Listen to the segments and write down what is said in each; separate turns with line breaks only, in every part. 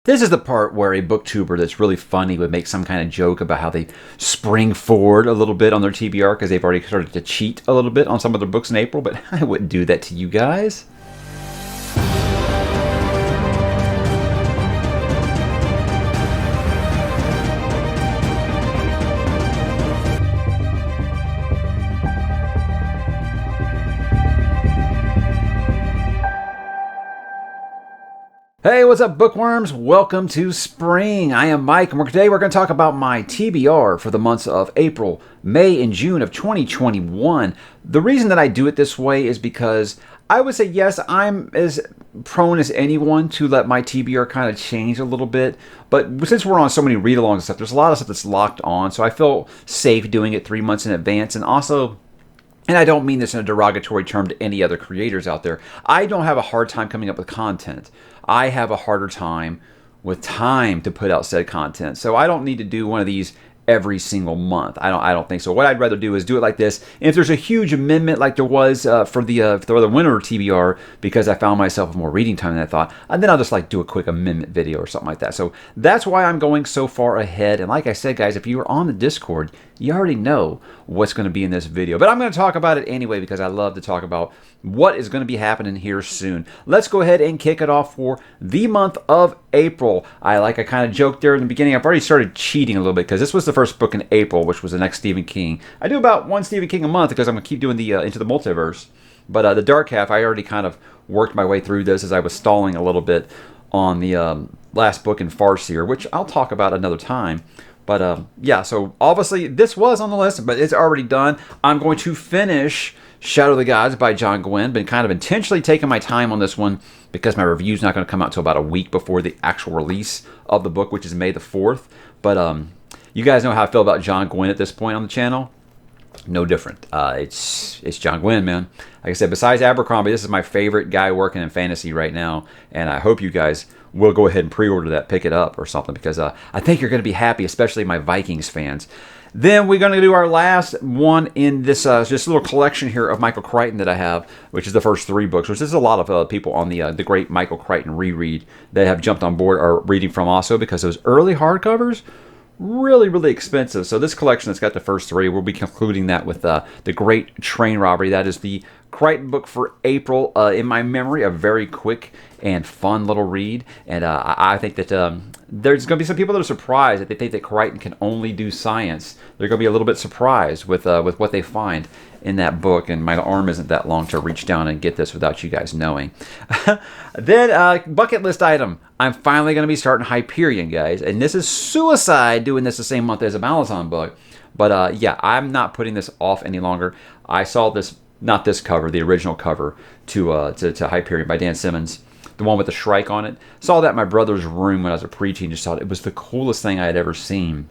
This is the part where a booktuber that's really funny would make some kind of joke about how they spring forward a little bit on their TBR because they've already started to cheat a little bit on some of their books in April, but I wouldn't do that to you guys. Hey, what's up, bookworms? Welcome to spring. I am Mike, and today we're going to talk about my TBR for the months of April, May, and June of 2021. The reason that I do it this way is because I would say, yes, I'm as prone as anyone to let my TBR kind of change a little bit. But since we're on so many read-alongs and stuff, there's a lot of stuff that's locked on, so I feel safe doing it 3 months in advance. And also, and I don't mean this in a derogatory term to any other creators out there, I don't have a hard time coming up with content. I have a harder time with time to put out said content. So I don't need to do one of these every single month. I don't think so. What I'd rather do is do it like this. And if there's a huge amendment like there was for the winter TBR, because I found myself with more reading time than I thought, and then I'll just like do a quick amendment video or something like that. So that's why I'm going so far ahead. And like I said, guys, if you were on the Discord, you already know what's going to be in this video. But I'm going to talk about it anyway because I love to talk about what is going to be happening here soon. Let's go ahead and kick it off for the month of April. I kind of joked there in the beginning. I've already started cheating a little bit because this was the first book in April, which was the next Stephen King. I do about one Stephen King a month because I'm going to keep doing the Into the Multiverse. But the Dark Half, I already kind of worked my way through this as I was stalling a little bit on the last book in Farseer, which I'll talk about another time. But yeah, so obviously this was on the list, but it's already done. I'm going to finish Shadow of the Gods by John Gwynne. Been kind of intentionally taking my time on this one because my review's not going to come out until about a week before the actual release of the book, which is May the 4th. But you guys know how I feel about John Gwynne at this point on the channel. No different. It's John Gwynne, man. Like I said, besides Abercrombie, this is my favorite guy working in fantasy right now, and I hope you guys will go ahead and pre-order that, pick it up or something, because I think you're going to be happy, especially my Vikings fans. Then we're going to do our last one in this just little collection here of Michael Crichton that I have, which is the first 3 books, which is a lot of people on the great Michael Crichton reread that have jumped on board are reading from also, because those early hardcovers, really expensive. So this collection that's got the first 3, we'll be concluding that with the Great Train Robbery. That is the Crichton book for April. In my memory, a very quick and fun little read. And I think that there's going to be some people that are surprised that they think that Crichton can only do science. They're going to be a little bit surprised with what they find in that book, and my arm isn't that long to reach down and get this without you guys knowing. Then, bucket list item. I'm finally going to be starting Hyperion, guys. And this is suicide doing this the same month as a Malazan book. But yeah, I'm not putting this off any longer. I saw this, not this cover, the original cover to Hyperion by Dan Simmons, the one with the Shrike on it. Saw that in my brother's room when I was a preteen. Just thought it was the coolest thing I had ever seen.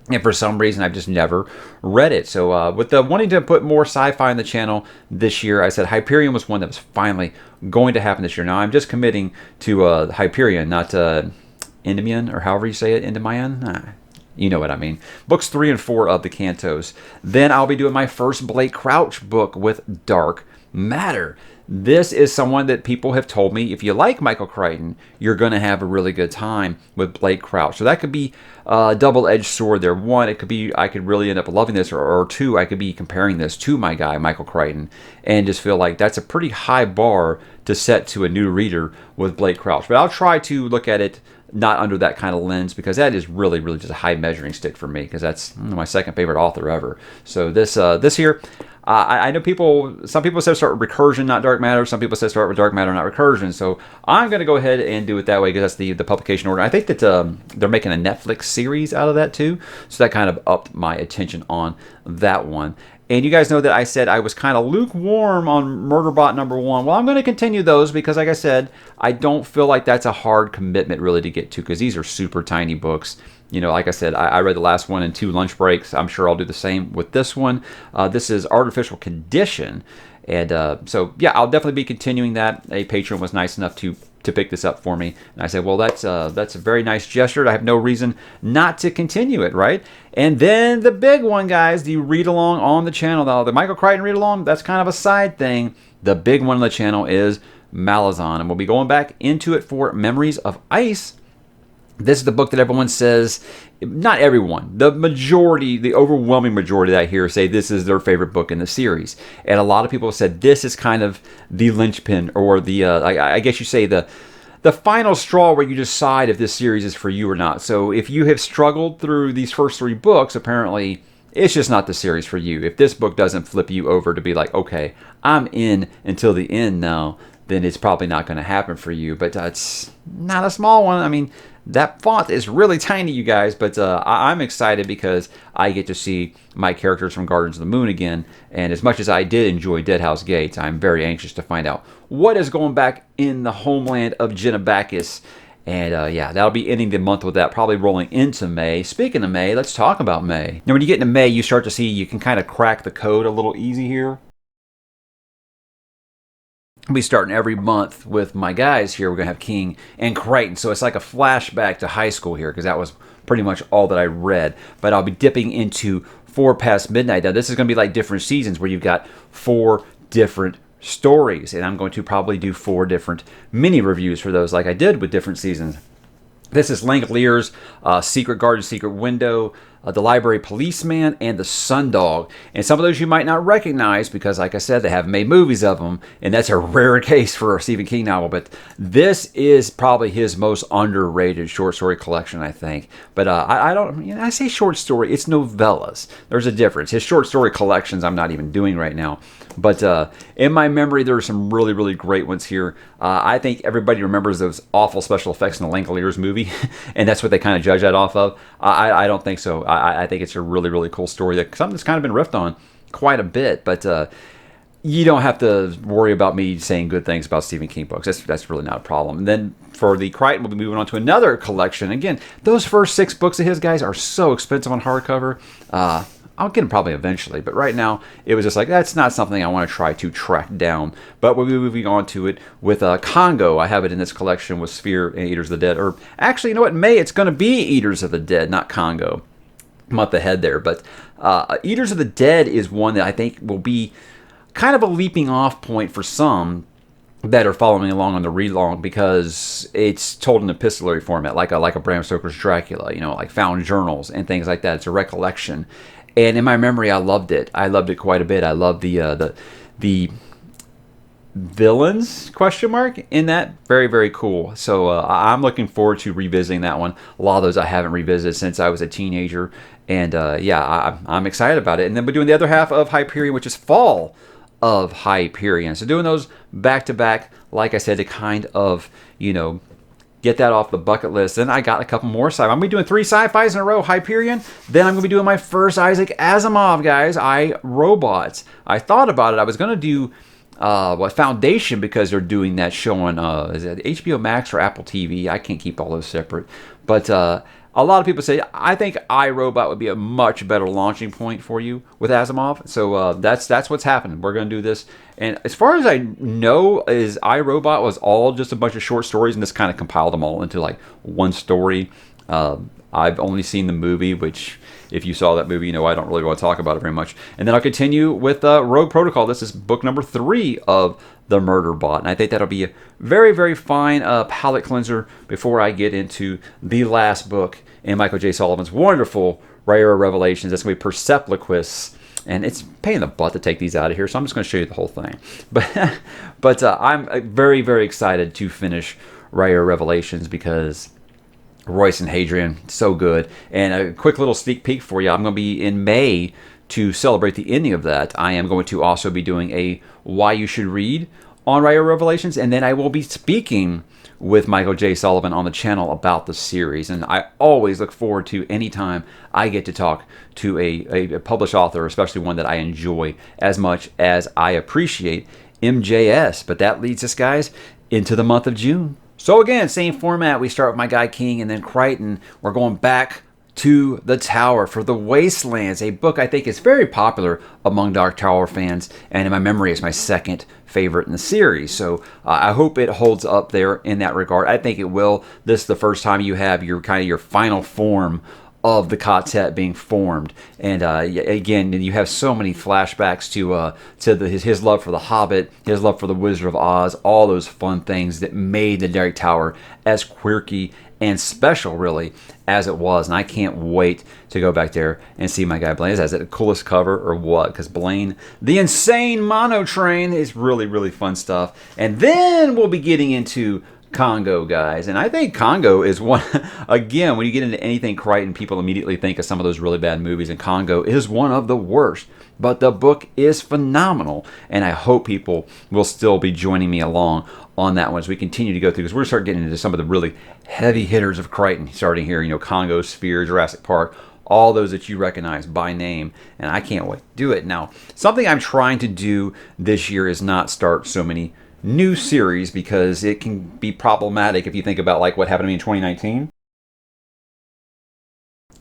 And for some reason, I've just never read it. So with the wanting to put more sci-fi on the channel this year, I said Hyperion was one that was finally going to happen this year. Now, I'm just committing to Hyperion, not Endymion, or however you say it, Endymion. You know what I mean. Books 3 and 4 of the Cantos. Then I'll be doing my first Blake Crouch book with Dark Matter. This is someone that people have told me, if you like Michael Crichton, you're going to have a really good time with Blake Crouch. So that could be a double-edged sword there. One, it could be I could really end up loving this, or 2, I could be comparing this to my guy, Michael Crichton, and just feel like that's a pretty high bar to set to a new reader with Blake Crouch. But I'll try to look at it not under that kind of lens, because that is really just a high measuring stick for me, because that's my second favorite author ever. So this here, I know some people say start with Recursion, not Dark Matter. Some people say start with Dark Matter, not Recursion. So I'm going to go ahead and do it that way, because that's the publication order. I think that they're making a Netflix series out of that too. So that kind of upped my attention on that one. And you guys know that I said I was kind of lukewarm on Murderbot #1. Well, I'm going to continue those because, like I said, I don't feel like that's a hard commitment really to get to, because these are super tiny books. You know, like I said, I read the last one in 2 lunch breaks. I'm sure I'll do the same with this one. This is Artificial Condition. And so, yeah, I'll definitely be continuing that. A patron was nice enough to pick this up for me. And I said, well, that's a very nice gesture. I have no reason not to continue it, right? And then the big one, guys, the read-along on the channel. Now, the Michael Crichton read-along, that's kind of a side thing. The big one on the channel is Malazan. And we'll be going back into it for Memories of Ice This is the book that everyone says, not everyone, the majority, the overwhelming majority that I hear say this is their favorite book in the series. And a lot of people have said this is kind of the linchpin, or the, I guess you say the final straw where you decide if this series is for you or not. So if you have struggled through these first 3 books, apparently it's just not the series for you. If this book doesn't flip you over to be like, okay, I'm in until the end now, then it's probably not going to happen for you. But it's not a small one. I mean, that font is really tiny, you guys, but I'm excited because I get to see my characters from Guardians of the Moon again, and as much as I did enjoy Deadhouse Gates, I'm very anxious to find out what is going back in the homeland of Genebacus. And yeah, that'll be ending the month with that, probably rolling into May. Speaking of May, let's talk about May. Now, when you get into May, you start to see you can kind of crack the code a little easy here. I'll be starting every month with my guys here. We're going to have King and Crichton. So it's like a flashback to high school here, because that was pretty much all that I read. But I'll be dipping into 4 Past Midnight. Now, this is going to be like different seasons where you've got 4 different stories. And I'm going to probably do 4 different mini reviews for those like I did with different seasons. This is Langolier's Secret Garden, Secret Window, The Library Policeman, and The Sundog. And some of those you might not recognize because, like I said, they haven't made movies of them, and that's a rare case for a Stephen King novel. But this is probably his most underrated short story collection, I think. But I don't, I say short story, it's novellas. There's a difference. His short story collections I'm not even doing right now. But in my memory, there are some really, really great ones here. I think everybody remembers those awful special effects in the Langoliers movie, and that's what they kind of judge that off of. I don't think so. I think it's a really, really cool story, that something that's kind of been riffed on quite a bit. But you don't have to worry about me saying good things about Stephen King books. That's really not a problem. And then for the Crichton, we'll be moving on to another collection. Again, those first 6 books of his, guys, are so expensive on hardcover. I'll get them probably eventually, but right now it was just like, that's not something I want to try to track down. But we'll be moving on to it with Congo. I have it in this collection with Sphere and Eaters of the Dead. Or actually, you know what? May, it's going to be Eaters of the Dead, not Congo. I'm up ahead there. But Eaters of the Dead is one that I think will be kind of a leaping off point for some that are following along on the read-along, because it's told in epistolary format, like a Bram Stoker's Dracula, like found journals and things like that. It's a recollection. And in my memory, I loved it. I loved it quite a bit. I loved the villains, question mark, in that. Very, very cool. So I'm looking forward to revisiting that one. A lot of those I haven't revisited since I was a teenager. And yeah, I'm excited about it. And then we're doing the other half of Hyperion, which is Fall of Hyperion. So doing those back to back, like I said, to kind of, get that off the bucket list. Then I got a couple more sci-fi. I'm going to be doing 3 sci-fis in a row. Hyperion. Then I'm going to be doing my first Isaac Asimov, guys. Robots. I thought about it. I was going to do Foundation, because they're doing that show on is it HBO Max or Apple TV? I can't keep all those separate. But a lot of people say, I think iRobot would be a much better launching point for you with Asimov. So that's what's happening. We're going to do this. And as far as I know, is iRobot was all just a bunch of short stories, and this kind of compiled them all into like one story. I've only seen the movie, which if you saw that movie, I don't really want to talk about it very much. And then I'll continue with Rogue Protocol. This is book number 3 of The Murder Bot. And I think that'll be a very, very fine palate cleanser before I get into the last book in Michael J. Sullivan's wonderful Rare Revelations. That's going to be Persepolis. And it's a pain in the butt to take these out of here, so I'm just going to show you the whole thing. But I'm very, very excited to finish Rare Revelations, because Royce and Hadrian, so good. And a quick little sneak peek for you, I'm going to be in May to celebrate the ending of that. I am going to also be doing a Why You Should Read on Rare Revelations, and then I will be speaking with Michael J. Sullivan on the channel about the series. And I always look forward to any time I get to talk to a published author, especially one that I enjoy as much as I appreciate MJS. But that leads us, guys, into the month of June. So again, same format. We start with my guy King and then Crichton. We're going back to the Tower for The Wastelands, a book I think is very popular among Dark Tower fans, and in my memory is my second favorite in the series. So I hope it holds up there in that regard. I think it will. This is the first time you have your kind of your final form of the quartet being formed. And again, you have so many flashbacks to his love for the Hobbit, his love for the Wizard of Oz, all those fun things that made the Derek Tower as quirky and special, really, as it was. And I can't wait to go back there and see my guy Blaine. Is that the coolest cover or what? Because Blaine, the insane mono train, is really, really fun stuff. And then we'll be getting into Congo, guys. And I think Congo is one, again, when you get into anything Crichton, people immediately think of some of those really bad movies, and Congo is one of the worst. But the book is phenomenal, and I hope people will still be joining me along on that one as we continue to go through, because we're going to start getting into some of the really heavy hitters of Crichton, starting here, Congo, Sphere, Jurassic Park, all those that you recognize by name, and I can't wait to do it. Now, something I'm trying to do this year is not start so many new series, because it can be problematic if you think about like what happened to me in 2019.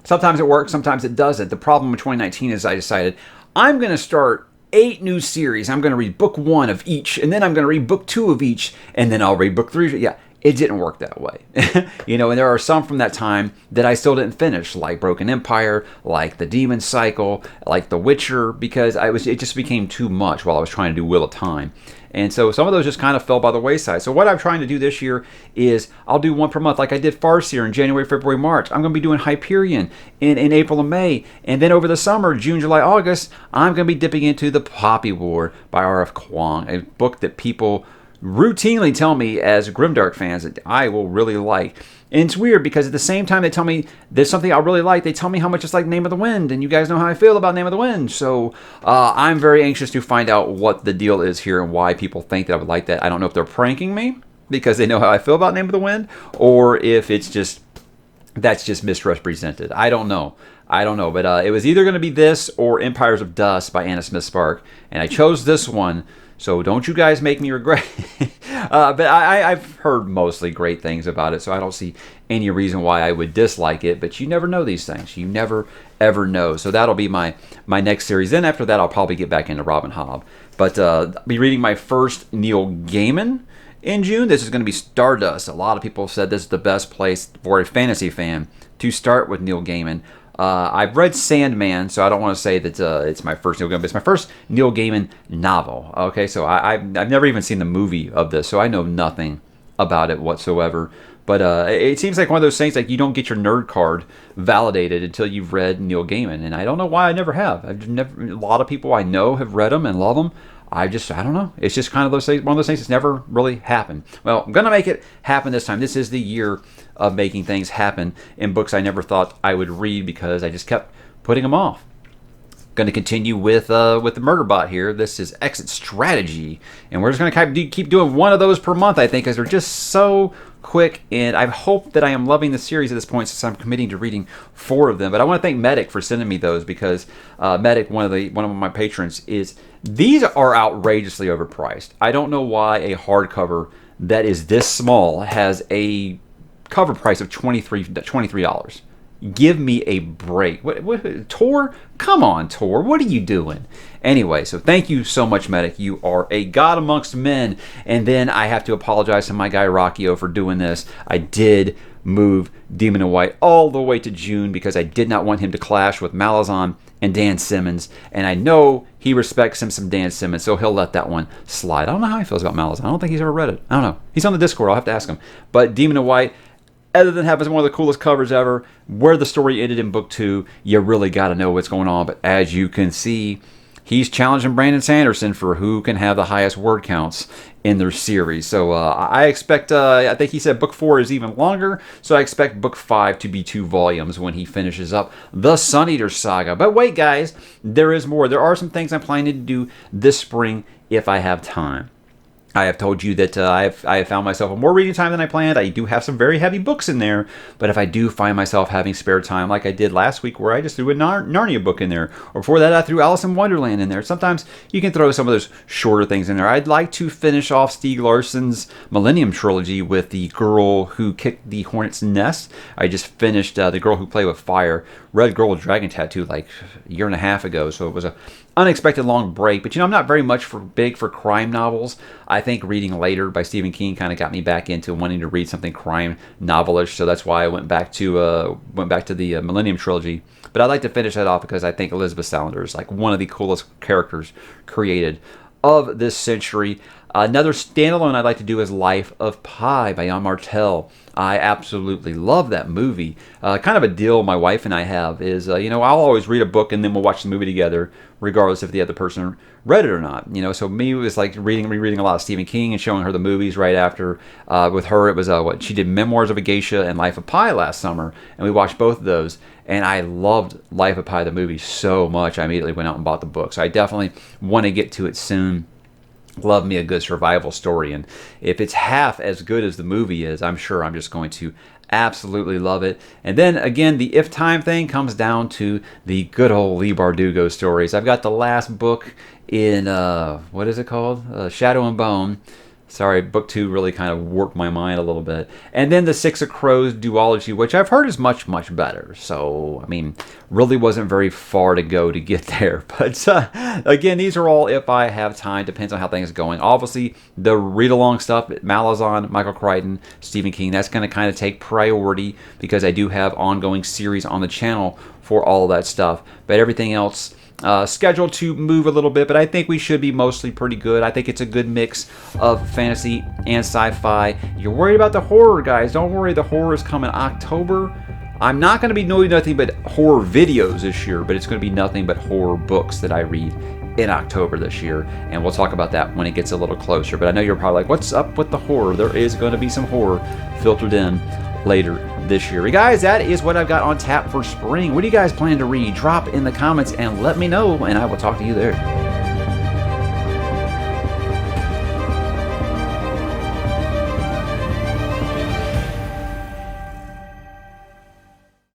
Sometimes it works, sometimes it doesn't. The problem with 2019 is I decided I'm going to start 8 new series. I'm going to read book 1 of each, and then I'm going to read book 2 of each, and then I'll read book 3. Yeah, it didn't work that way. And there are some from that time that I still didn't finish, like Broken Empire, like The Demon Cycle, like The Witcher, because it just became too much while I was trying to do Wheel of Time. And so some of those just kind of fell by the wayside. So what I'm trying to do this year is I'll do one per month, like I did Farseer in January, February, March. I'm going to be doing Hyperion in April and May. And then over the summer, June, July, August, I'm going to be dipping into The Poppy War by R.F. Kuang, a book that people routinely tell me as Grimdark fans that I will really like. And it's weird because at the same time they tell me there's something I really like, they tell me how much it's like Name of the Wind, and you guys know how I feel about Name of the Wind. So I'm very anxious to find out what the deal is here and why people think that I would like that. I don't know if they're pranking me because they know how I feel about Name of the Wind, or if it's just that's just misrepresented. I don't know. But it was either going to be this or Empires of Dust by Anna Smith Spark, and I chose this one. So don't you guys make me regret it. But I've heard mostly great things about it, so I don't see any reason why I would dislike it. But you never know these things. You never, ever know. So that'll be my next series. Then after that, I'll probably get back into Robin Hobb. But I'll be reading my first Neil Gaiman in June. This is going to be Stardust. A lot of people have said this is the best place for a fantasy fan to start with Neil Gaiman. I've read Sandman, so I don't want to say that it's my first Neil Gaiman, but it's my first Neil Gaiman novel. Okay, so I've never even seen the movie of this, so I know nothing about it whatsoever. But it seems like one of those things, like you don't get your nerd card validated until you've read Neil Gaiman, and I don't know why I never have. A lot of people I know have read them and love them. I don't know. It's just kind of one of those things that's never really happened. Well, I'm going to make it happen this time. This is the year of making things happen in books I never thought I would read because I just kept putting them off. Going to continue with the Murderbot here. This is Exit Strategy, and we're just going to keep doing one of those per month, I think, because they're just so quick, and I hope that I am loving the series at this point since I'm committing to reading 4 of them. But I want to thank Medic for sending me those, because Medic, one of my patrons, these are outrageously overpriced. I don't know why a hardcover that is this small has a cover price of $23. Give me a break. What Tor? Come on, Tor. What are you doing? Anyway, so thank you so much, Medic. You are a god amongst men. And then I have to apologize to my guy Rockio for doing this. I did move Demon in White all the way to June because I did not want him to clash with Malazan and Dan Simmons. And I know he respects him some Dan Simmons, so he'll let that one slide. I don't know how he feels about Malazan. I don't think he's ever read it. I don't know. He's on the Discord. I'll have to ask him. But Demon in White, other than having one of the coolest covers ever, where the story ended in book 2, you really got to know what's going on. But as you can see, he's challenging Brandon Sanderson for who can have the highest word counts in their series. So I expect, I think he said book 4 is even longer, so I expect book 5 to be 2 volumes when he finishes up the Sun Eater saga. But wait, guys, there is more. There are some things I'm planning to do this spring if I have time. I have told you that I have found myself with more reading time than I planned. I do have some very heavy books in there, but if I do find myself having spare time, like I did last week where I just threw a Narnia book in there, or before that I threw Alice in Wonderland in there. Sometimes you can throw some of those shorter things in there. I'd like to finish off Stieg Larsson's Millennium Trilogy with The Girl Who Kicked the Hornet's Nest. I just finished The Girl Who Played with Fire, Red Girl with Dragon Tattoo like a year and a half ago, so it was a unexpected long break. But I'm not very much big for crime novels. I think Reading Later by Stephen King kind of got me back into wanting to read something crime novelish. So that's why I went back to the Millennium Trilogy. But I'd like to finish that off because I think Elizabeth Salander is like one of the coolest characters created of this century. Another standalone I'd like to do is Life of Pi by Jan Martel. I absolutely love that movie. Kind of a deal my wife and I have is, I'll always read a book and then we'll watch the movie together, regardless if the other person read it or not. So me, it was like rereading a lot of Stephen King and showing her the movies right after. With her, it was she did Memoirs of a Geisha and Life of Pi last summer, and we watched both of those. And I loved Life of Pi, the movie, so much. I immediately went out and bought the book. So I definitely want to get to it soon. Love me a good survival story, and if it's half as good as the movie is, I'm sure I'm just going to absolutely love it. And then again, the if time thing comes down to the good old Leigh Bardugo stories. I've got the last book in what is it called? Shadow and Bone. Sorry, book 2 really kind of warped my mind a little bit. And then the Six of Crows duology, which I've heard is much, much better. So, really wasn't very far to go to get there. But again, these are all if I have time. Depends on how things are going. Obviously, the read-along stuff, Malazan, Michael Crichton, Stephen King, that's going to kind of take priority because I do have ongoing series on the channel for all of that stuff. But everything else, scheduled to move a little bit, but I think we should be mostly pretty good. I think it's a good mix of fantasy and sci-fi. You're worried about the horror, guys. Don't worry, the horror is coming October. I'm not going to be doing nothing but horror videos this year, but it's going to be nothing but horror books that I read in October this year, and we'll talk about that when it gets a little closer. But I know you're probably like, what's up with the horror? There is going to be some horror filtered in later this year. Guys, that is what I've got on tap for spring. What do you guys plan to read? Drop in the comments and let me know, and I will talk to you there.